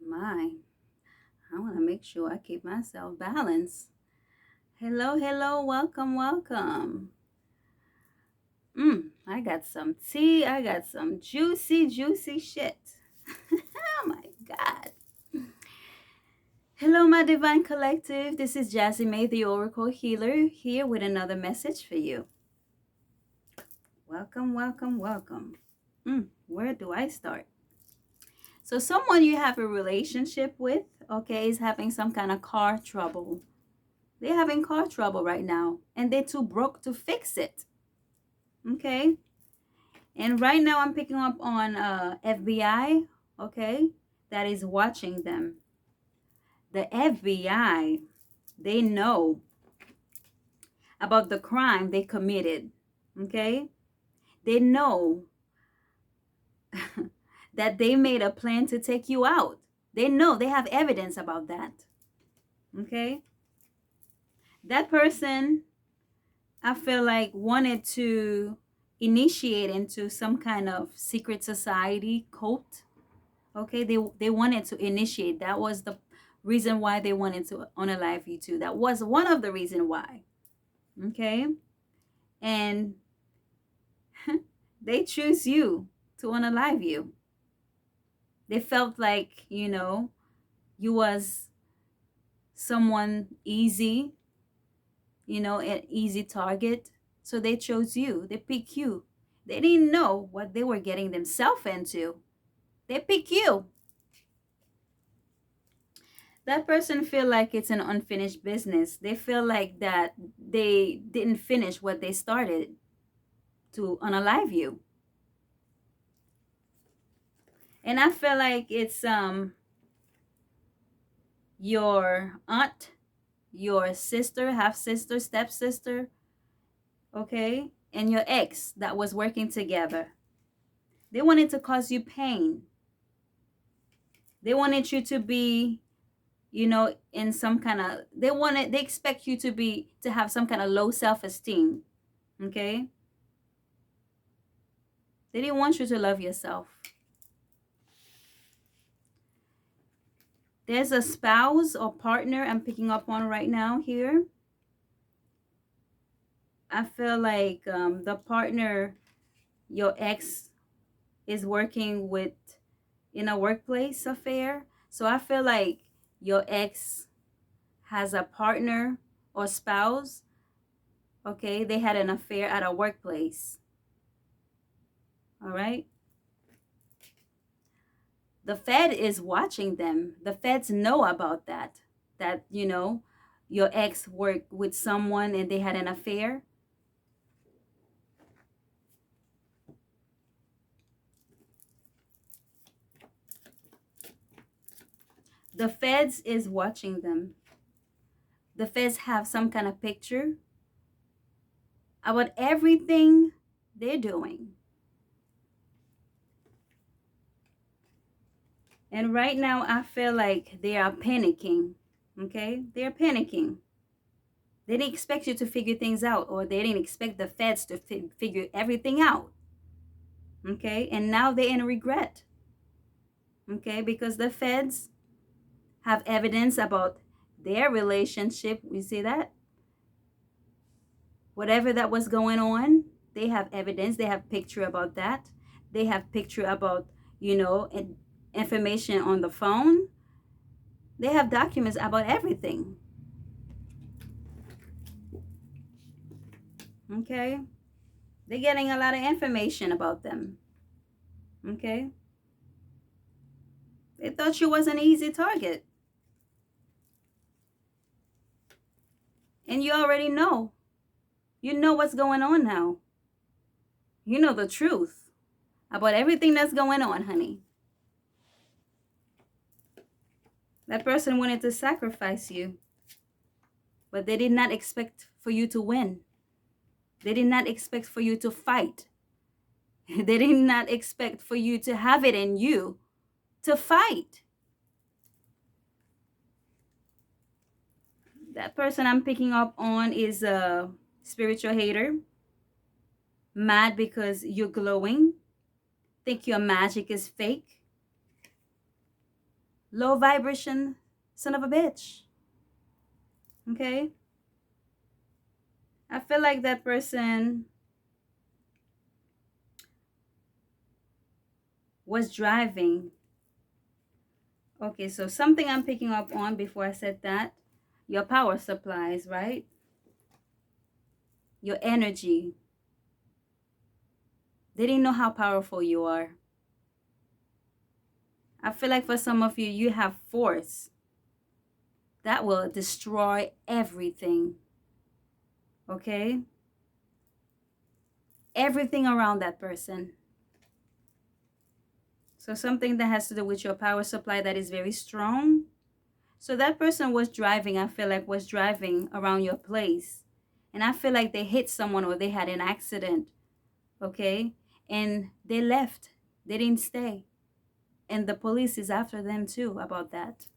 My, I want to make sure I keep myself balanced. Hello, hello, welcome, welcome. I got some tea. I got some juicy, juicy shit. Oh my God. Hello, my divine collective. This is Jazzy May, the Oracle Healer, here with another message for you. Welcome, welcome, welcome. Where do I start? So, someone you have a relationship with, okay, is having some kind of car trouble. They're having car trouble right now, and they're too broke to fix it. Okay? And right now I'm picking up on FBI, okay, that is watching them. The FBI, they know about the crime they committed, okay? They know that they made a plan to take you out. They know, they have evidence about that, okay? That person, I feel like, wanted to initiate into some kind of secret society cult. Okay, they wanted to initiate. That was the reason why they wanted to unalive you too. That was one of the reason why. Okay, and they choose you to unalive you. They felt like, you was someone easy, an easy target. So they chose you. They picked you. They didn't know what they were getting themselves into. They pick you. That person feel like it's an unfinished business. They feel like that they didn't finish what they started to unalive you. And I feel like it's your aunt, your sister, half sister, stepsister, okay, and your ex that was working together. They wanted to cause you pain. They wanted you to be, in some kind of, they expect you to have some kind of low self-esteem, okay? They didn't want you to love yourself. There's a spouse or partner I'm picking up on right now here. I feel like the partner, your ex, is working with in a workplace affair. So I feel like your ex has a partner or spouse. Okay, they had an affair at a workplace. All right. The Fed is watching them. The feds know about that. That, your ex worked with someone and they had an affair. The feds is watching them. The feds have some kind of picture about everything they're doing. And right now, I feel like they are panicking. Okay? They're panicking. They didn't expect you to figure things out, or they didn't expect the feds to figure everything out. Okay? And now they're in regret. Okay? Because the feds have evidence about their relationship. We see that? Whatever that was going on, they have evidence. They have picture about that. They have picture about, information on the phone. They have documents about everything. Okay? They're getting a lot of information about them. Okay? They thought you was an easy target. And you already know. You know what's going on now. You know the truth about everything that's going on, honey. That person wanted to sacrifice you, but they did not expect for you to win. They did not expect for you to fight. They did not expect for you to have it in you to fight. That person I'm picking up on is a spiritual hater. Mad because you're glowing. Think your magic is fake. Low vibration son of a bitch. Okay? I feel like that person was driving. Okay, so something I'm picking up on before I said that, your power supplies, right? Your energy. They didn't know how powerful you are. I feel like for some of you, you have force that will destroy everything. Okay? Everything around that person. So something that has to do with your power supply that is very strong. So that person was driving, I feel like was driving around your place. And I feel like they hit someone or they had an accident. Okay? And they left. They didn't stay. And the police is after them too about that.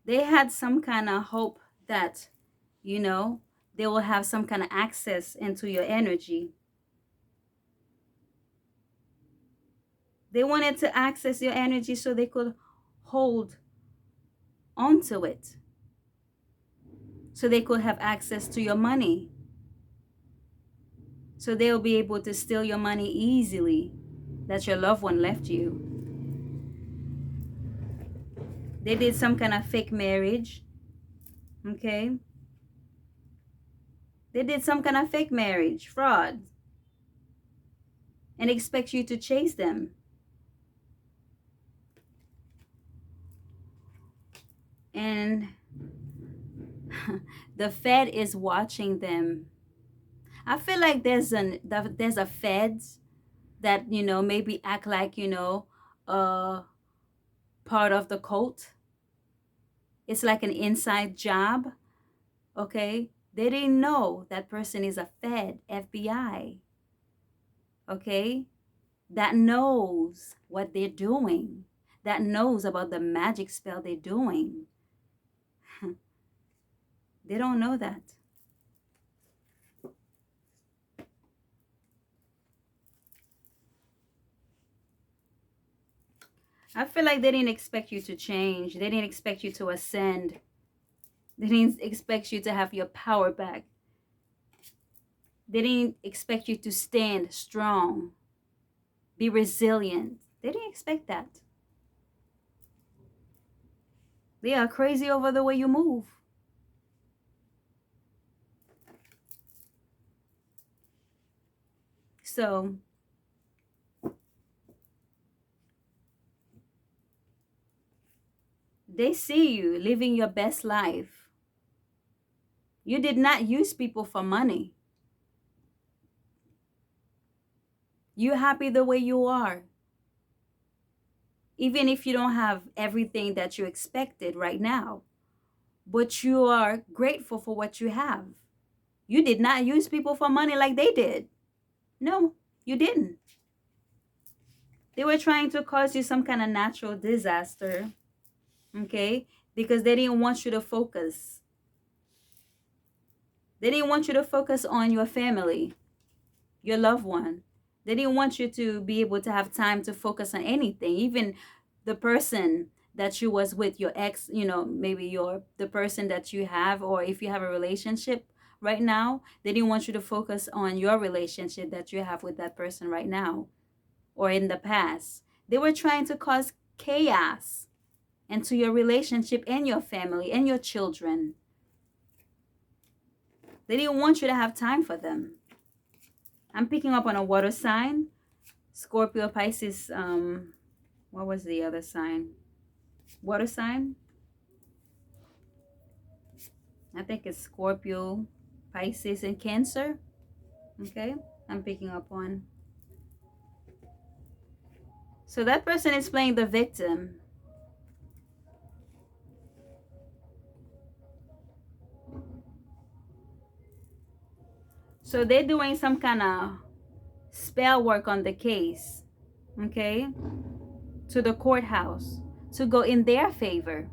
They had some kind of hope that, you know, they will have some kind of access into your energy. They wanted to access your energy so they could hold onto it. So they could have access to your money. So they'll be able to steal your money easily that your loved one left you. They did some kind of fake marriage. Okay? They did some kind of fake marriage, fraud, and expect you to chase them. And the Fed is watching them. I feel like there's a Feds that, you know, maybe act like, you know, part of the cult. It's like an inside job. Okay? They didn't know that person is a Fed, FBI. Okay? That knows what they're doing. That knows about the magic spell they're doing. They don't know that. I feel like they didn't expect you to change. They didn't expect you to ascend. They didn't expect you to have your power back. They didn't expect you to stand strong, be resilient. They didn't expect that. They are crazy over the way you move. So, they see you living your best life. You did not use people for money. You're happy the way you are. Even if you don't have everything that you expected right now, but you are grateful for what you have. You did not use people for money like they did. No, you didn't. They were trying to cause you some kind of natural disaster, okay? Because they didn't want you to focus. They didn't want you to focus on your family, your loved one. They didn't want you to be able to have time to focus on anything, even the person that you was with, your ex, you know, maybe the person that you have, or if you have a relationship right now, they didn't want you to focus on your relationship that you have with that person right now or in the past. They were trying to cause chaos into your relationship and your family and your children. They didn't want you to have time for them. I'm picking up on a water sign. Scorpio, Pisces, what was the other sign? Water sign? I think it's Scorpio, Pisces, and Cancer. Okay? I'm picking up on. So that person is playing the victim. So they're doing some kind of spell work on the case. Okay? To the courthouse to go in their favor.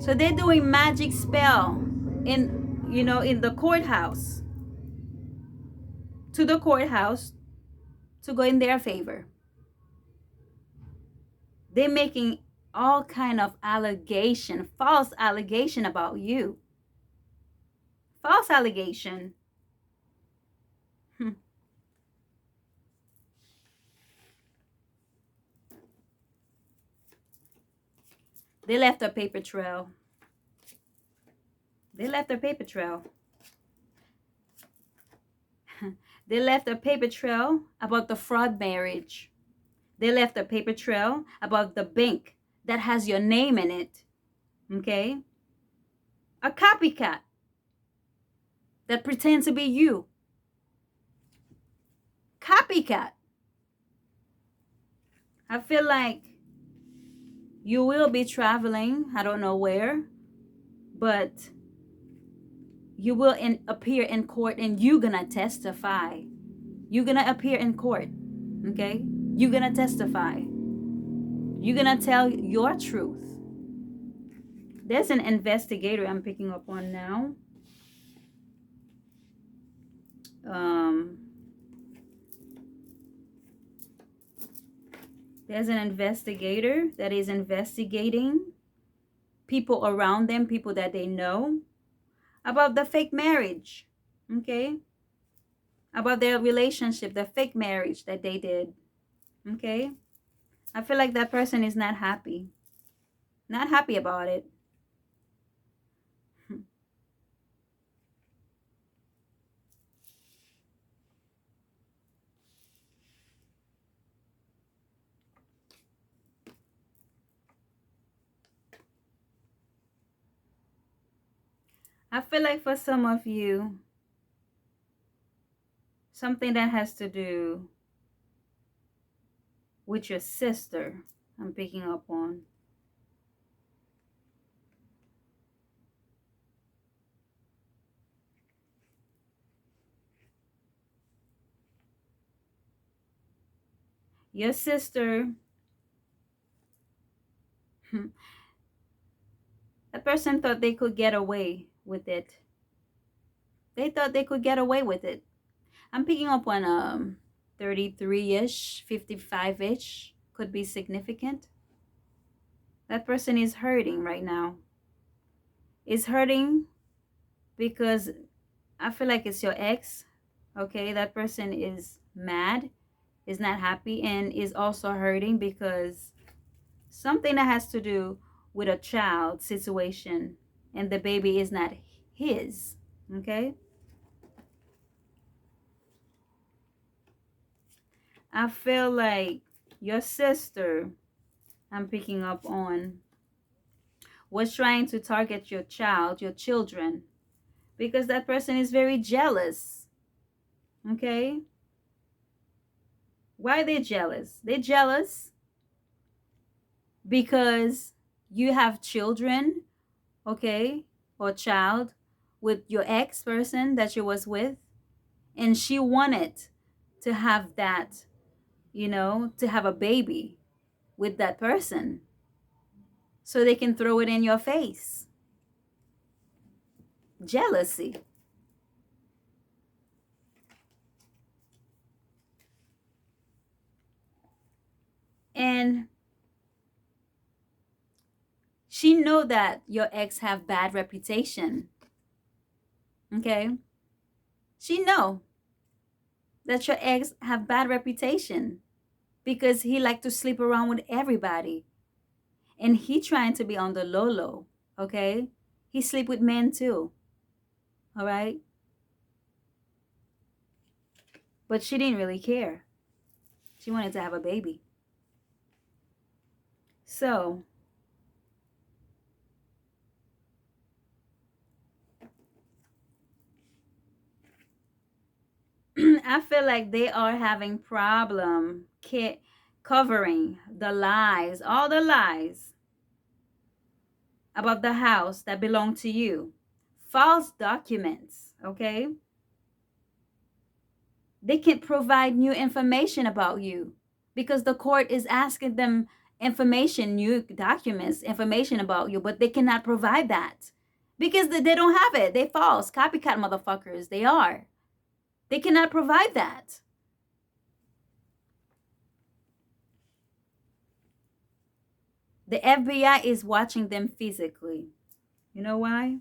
So they're doing magic spell in, you know, in the courthouse to the courthouse to go in their favor. They're making all kind of allegation, false allegation about you. False allegation. Hmm. They left a paper trail. They left a paper trail. They left a paper trail about the fraud marriage. They left a paper trail about the bank that has your name in it. Okay? A copycat that pretends to be you. Copycat. I feel like you will be traveling, I don't know where, but you will appear in court and you're gonna testify. You're gonna appear in court, okay? You're gonna testify. You're gonna tell your truth. There's an investigator I'm picking up on now. Um, there's an investigator that is investigating people around them, people that they know, about the fake marriage, okay? About their relationship, the fake marriage that they did, okay? I feel like that person is not happy. Not happy about it. I feel like for some of you, something that has to do with your sister, I'm picking up on. Your sister, the person thought they could get away with it. They thought they could get away with it. I'm picking up on 33-ish, 55-ish could be significant. That person is hurting right now. Is hurting because I feel like it's your ex. Okay, that person is mad, is not happy, and is also hurting because something that has to do with a child situation and the baby is not his. Okay, I feel like your sister, I'm picking up on, was trying to target your child, your children, because that person is very jealous. Okay, why are they jealous? They're jealous because you have children, okay, or child with your ex person that you was with, and she wanted to have that, to have a baby with that person so they can throw it in your face. Jealousy. And she know that your ex have bad reputation. Okay? She know that your ex have bad reputation because he like to sleep around with everybody. And he trying to be on the low low. Okay? He sleep with men too. All right? But she didn't really care. She wanted to have a baby. So, I feel like they are having problem covering the lies, all the lies about the house that belong to you. False documents, okay? They can't provide new information about you because the court is asking them information, new documents, information about you, but they cannot provide that because they don't have it. They false, copycat motherfuckers. They are. They cannot provide that. The FBI is watching them physically. You know why?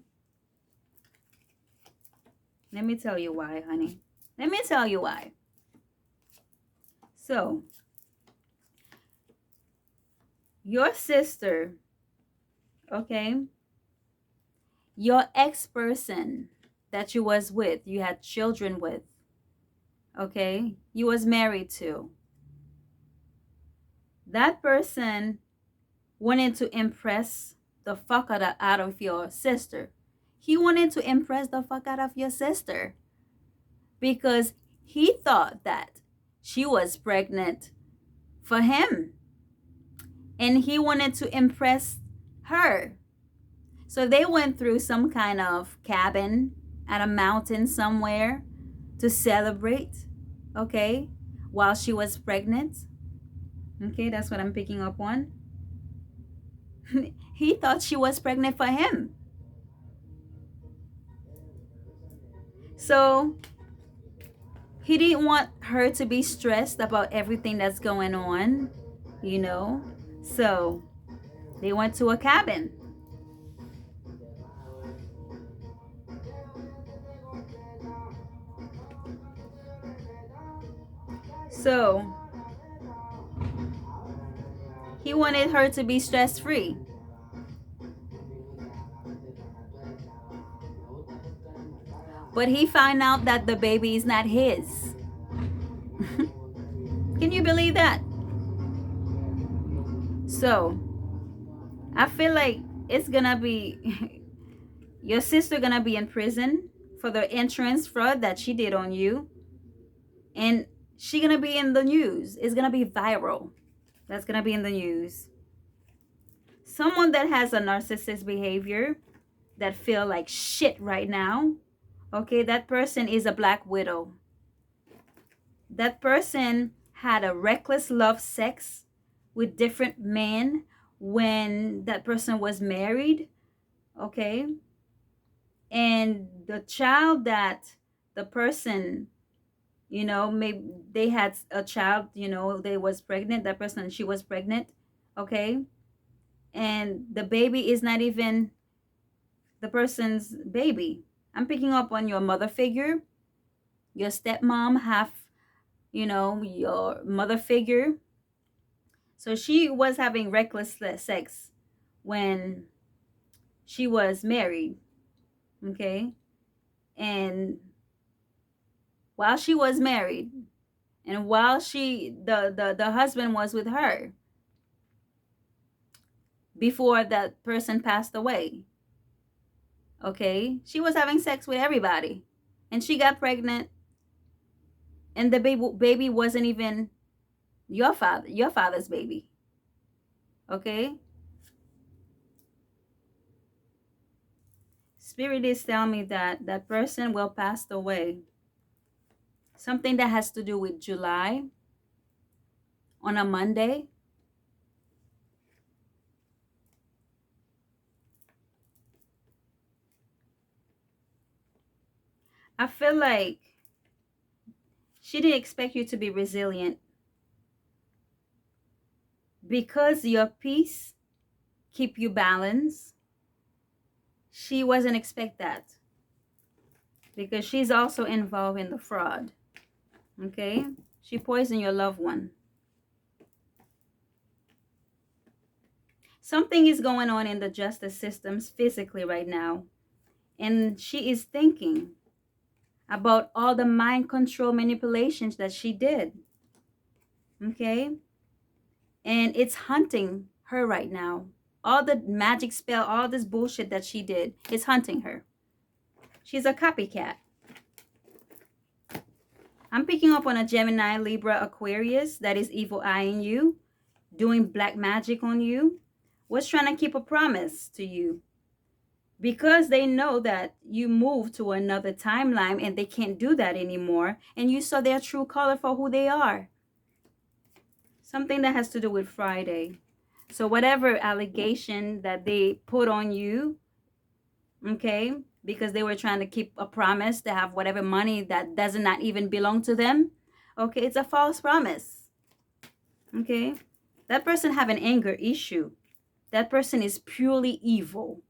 Let me tell you why, honey. Let me tell you why. So, your sister, okay, your ex-person that you was with, you had children with, okay, you was married to, that person wanted to impress the fuck out of your sister. He wanted to impress the fuck out of your sister because he thought that she was pregnant for him and he wanted to impress her. So they went through some kind of cabin at a mountain somewhere to celebrate, okay, while she was pregnant. Okay, that's what I'm picking up on. He thought she was pregnant for him. So he didn't want her to be stressed about everything that's going on, you know. So they went to a cabin. So he wanted her to be stress free. But he found out that the baby is not his. Can you believe that? So I feel like it's gonna be your sister gonna be in prison for the insurance fraud that she did on you, and she gonna be in the news. It's gonna be viral. That's gonna be in the news. Someone that has a narcissist behavior that feel like shit right now, okay, that person is a black widow. That person had a reckless love sex with different men when that person was married, okay? And the child that the person, you know, maybe they had a child, you know, they was pregnant, that person, she was pregnant, okay? And the baby is not even the person's baby. I'm picking up on your mother figure, your stepmom, half, you know, your mother figure. So she was having reckless sex when she was married, okay? And while she was married, and while the husband was with her before that person passed away, okay, she was having sex with everybody, and she got pregnant, and the baby wasn't even your father's baby, okay. Spirit is telling me that that person will pass away, something that has to do with July, on a Monday. I feel like she didn't expect you to be resilient because your peace keep you balanced. She wasn't expect that because she's also involved in the fraud. Okay? She poisoned your loved one. Something is going on in the justice systems physically right now. And she is thinking about all the mind control manipulations that she did. Okay? And it's hunting her right now. All the magic spell, all this bullshit that she did, it's hunting her. She's a copycat. I'm picking up on a Gemini, Libra, Aquarius that is evil eyeing you, doing black magic on you, was trying to keep a promise to you because they know that you moved to another timeline and they can't do that anymore, and you saw their true color for who they are. Something that has to do with Friday. So whatever allegation that they put on you, okay, because they were trying to keep a promise to have whatever money that does not even belong to them. Okay, it's a false promise. Okay, that person have an anger issue. That person is purely evil.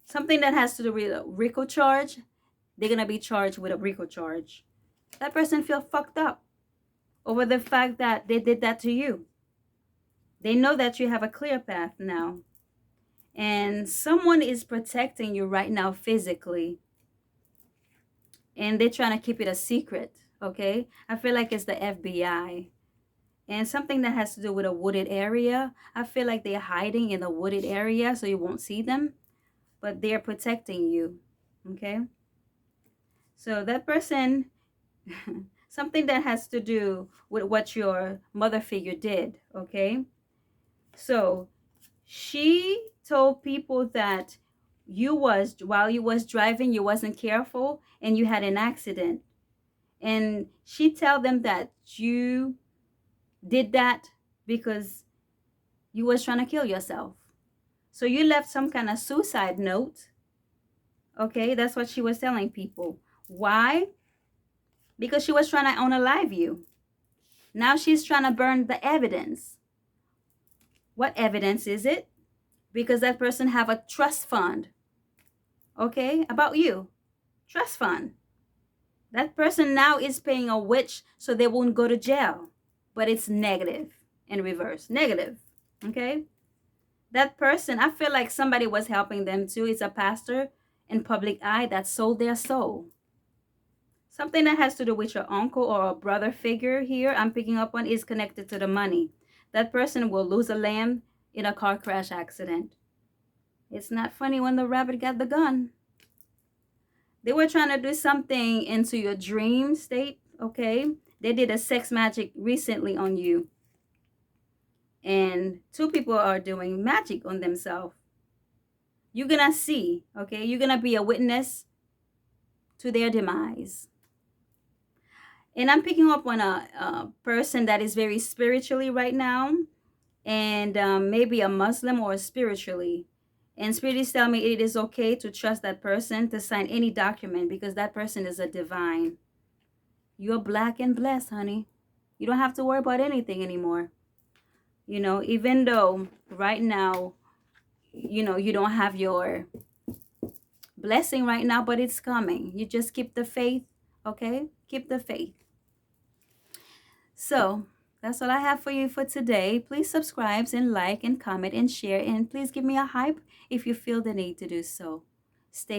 Something that has to do with a RICO charge, they're gonna be charged with a RICO charge. That person feel fucked up over the fact that they did that to you. They know that you have a clear path now. And someone is protecting you right now physically. And they're trying to keep it a secret. Okay? I feel like it's the FBI. And something that has to do with a wooded area. I feel like they're hiding in a wooded area so you won't see them. But they're protecting you. Okay? So that person, something that has to do with what your mother figure did. Okay? So she told people that while you was driving, you wasn't careful and you had an accident. And she tell them that you did that because you was trying to kill yourself. So you left some kind of suicide note. Okay, that's what she was telling people. Why? Because she was trying to unalive you. Now she's trying to burn the evidence. What evidence is it? Because that person have a trust fund. Okay, about you. Trust fund. That person now is paying a witch so they won't go to jail. But it's negative in reverse. Negative. Okay? That person, I feel like somebody was helping them too. It's a pastor in public eye that sold their soul. Something that has to do with your uncle or a brother figure here I'm picking up on is connected to the money. That person will lose a lamb in a car crash accident. It's not funny when the rabbit got the gun. They were trying to do something into your dream state, okay? They did a sex magic recently on you. And two people are doing magic on themselves. You're gonna see, okay? You're gonna be a witness to their demise. And I'm picking up on a person that is very spiritually right now, and maybe a Muslim or spiritually. And spirits tell me it is okay to trust that person to sign any document because that person is a divine. You're black and blessed, honey. You don't have to worry about anything anymore. Even though right now, you don't have your blessing right now, but it's coming. You just keep the faith, okay? Keep the faith. So that's all I have for you for today. Please subscribe and like and comment and share. And please give me a hype if you feel the need to do so. Stay